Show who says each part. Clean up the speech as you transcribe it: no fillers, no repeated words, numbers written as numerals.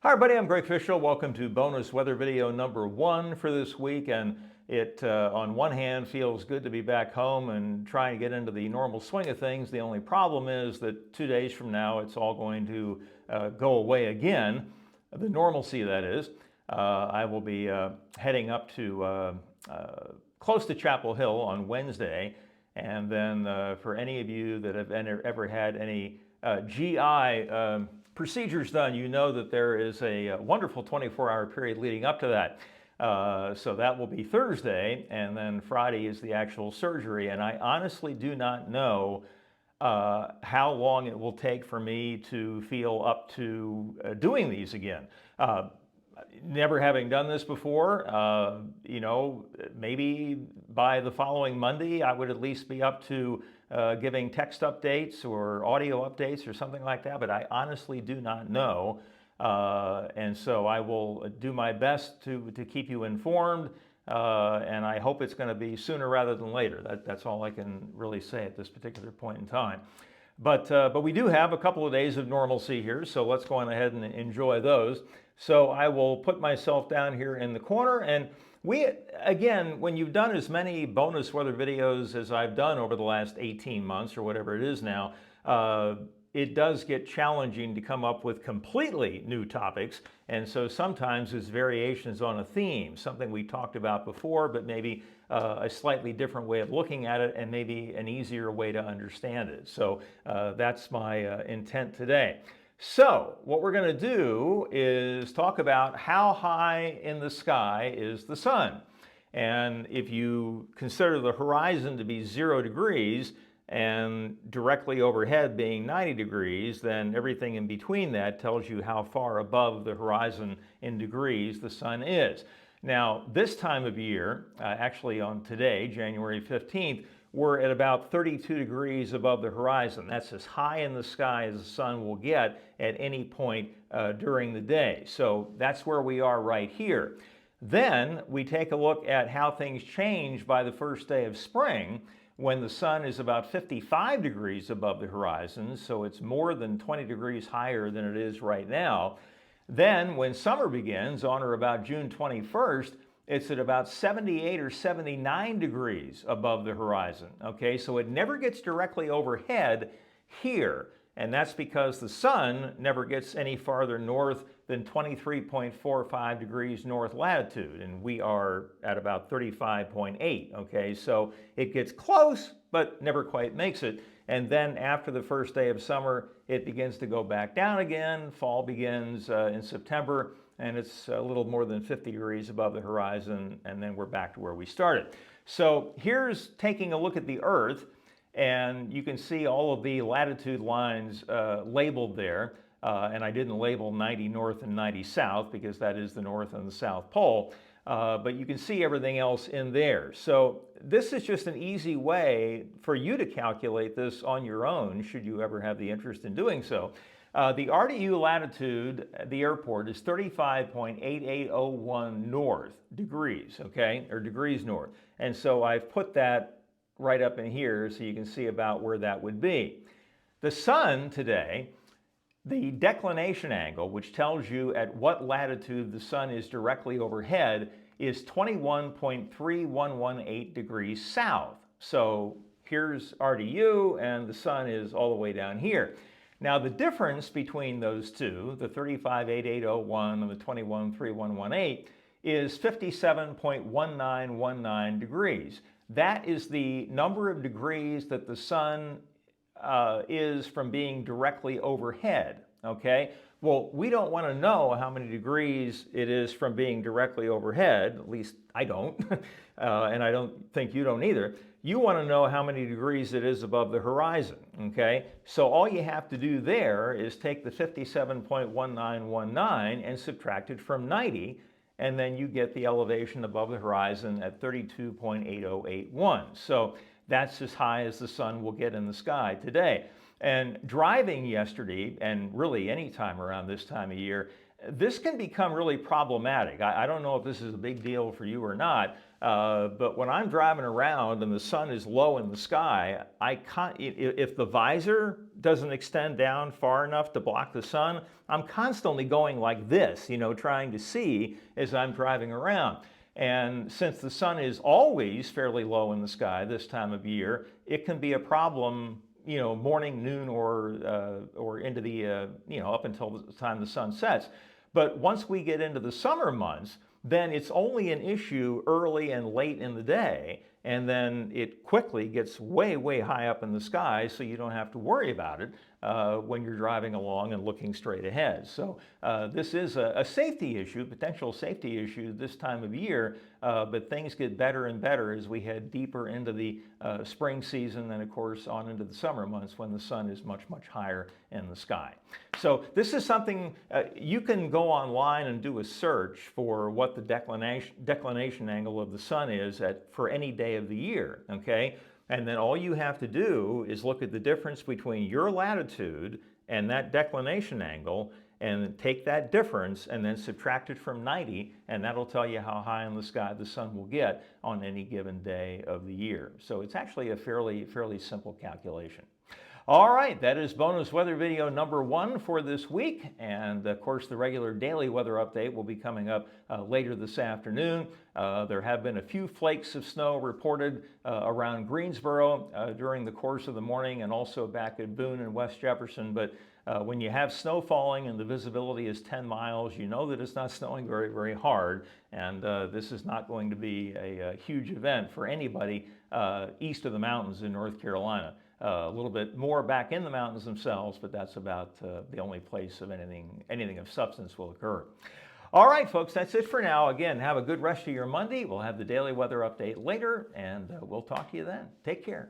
Speaker 1: Hi everybody, I'm Greg Fishel. Welcome to bonus weather video number 1 for this week. And it, on one hand, feels good to be back home and trying to get into the normal swing of things. The only problem is that 2 days from now, it's all going to go away again. The normalcy, that is. I will be heading up to close to Chapel Hill on Wednesday. And then for any of you that have ever had any GI procedures done, you know that there is a wonderful 24-hour period leading up to that. So that will be Thursday, and then Friday is the actual surgery. And I honestly do not know how long it will take for me to feel up to doing these again. Never having done this before, maybe by the following Monday, I would at least be up to giving text updates or audio updates or something like that, but I honestly do not know. And so I will do my best to keep you informed, and I hope it's going to be sooner rather than later. That's all I can really say at this particular point in time. But we do have a couple of days of normalcy here, so let's go on ahead and enjoy those. So I will put myself down here in the corner, and again, when you've done as many bonus weather videos as I've done over the last 18 months or whatever it is now, it does get challenging to come up with completely new topics. And so sometimes there's variations on a theme, something we talked about before, but maybe a slightly different way of looking at it and maybe an easier way to understand it. So that's my intent today. So what we're going to do is talk about how high in the sky is the sun. And if you consider the horizon to be 0 degrees and directly overhead being 90 degrees, then everything in between that tells you how far above the horizon in degrees the sun is. Now, this time of year, actually on today, January 15th, we're at about 32 degrees above the horizon. That's as high in the sky as the sun will get at any point during the day. So that's where we are right here. Then we take a look at how things change by the first day of spring, when the sun is about 55 degrees above the horizon, so it's more than 20 degrees higher than it is right now. Then when summer begins on or about June 21st, it's at about 78 or 79 degrees above the horizon. Okay, so it never gets directly overhead here. And that's because the sun never gets any farther north than 23.45 degrees north latitude. And we are at about 35.8. Okay, so it gets close, but never quite makes it. And then after the first day of summer, it begins to go back down again. Fall begins in September, and it's a little more than 50 degrees above the horizon, and then we're back to where we started. So here's taking a look at the Earth, and you can see all of the latitude lines labeled there, and I didn't label 90 north and 90 south because that is the North and the South Pole, but you can see everything else in there. So this is just an easy way for you to calculate this on your own, should you ever have the interest in doing so. The RDU latitude at the airport is 35.8801 north degrees, okay, or degrees north. And so I've put that right up in here so you can see about where that would be. The sun today, the declination angle, which tells you at what latitude the sun is directly overhead, is 21.3118 degrees south. So here's RDU, and the sun is all the way down here. Now the difference between those two, the 35.8801 and the 21.3118, is 57.1919 degrees. That is the number of degrees that the sun is from being directly overhead, okay? Well, we don't want to know how many degrees it is from being directly overhead, at least I don't, and I don't think you don't either. You want to know how many degrees it is above the horizon, okay? So all you have to do there is take the 57.1919 and subtract it from 90, and then you get the elevation above the horizon at 32.8081. So that's as high as the sun will get in the sky today. And driving yesterday, and really any time around this time of year, this can become really problematic. I don't know if this is a big deal for you or not, but when I'm driving around and the sun is low in the sky, if the visor doesn't extend down far enough to block the sun, I'm constantly going like this, trying to see as I'm driving around. And since the sun is always fairly low in the sky this time of year, it can be a problem, morning, noon, or into the, up until the time the sun sets. But once we get into the summer months, then it's only an issue early and late in the day, and then it quickly gets way, way high up in the sky, so you don't have to worry about it when you're driving along and looking straight ahead. So this is a safety issue, potential safety issue this time of year, but things get better and better as we head deeper into the spring season and, of course, on into the summer months when the sun is much, much higher in the sky. So this is something you can go online and do a search for what the declination angle of the sun is for any day of the year, okay? And then all you have to do is look at the difference between your latitude and that declination angle, and take that difference and then subtract it from 90, and that'll tell you how high in the sky the sun will get on any given day of the year. So it's actually a fairly simple calculation. All right, that is bonus weather video number 1 for this week. And of course, the regular daily weather update will be coming up later this afternoon. There have been a few flakes of snow reported around Greensboro during the course of the morning, and also back at Boone and West Jefferson. But when you have snow falling and the visibility is 10 miles, you know that it's not snowing very, very hard. And this is not going to be a huge event for anybody east of the mountains in North Carolina. A little bit more back in the mountains themselves, but that's about the only place of anything of substance will occur. All right, folks, that's it for now. Again, have a good rest of your Monday. We'll have the daily weather update later, and we'll talk to you then. Take care.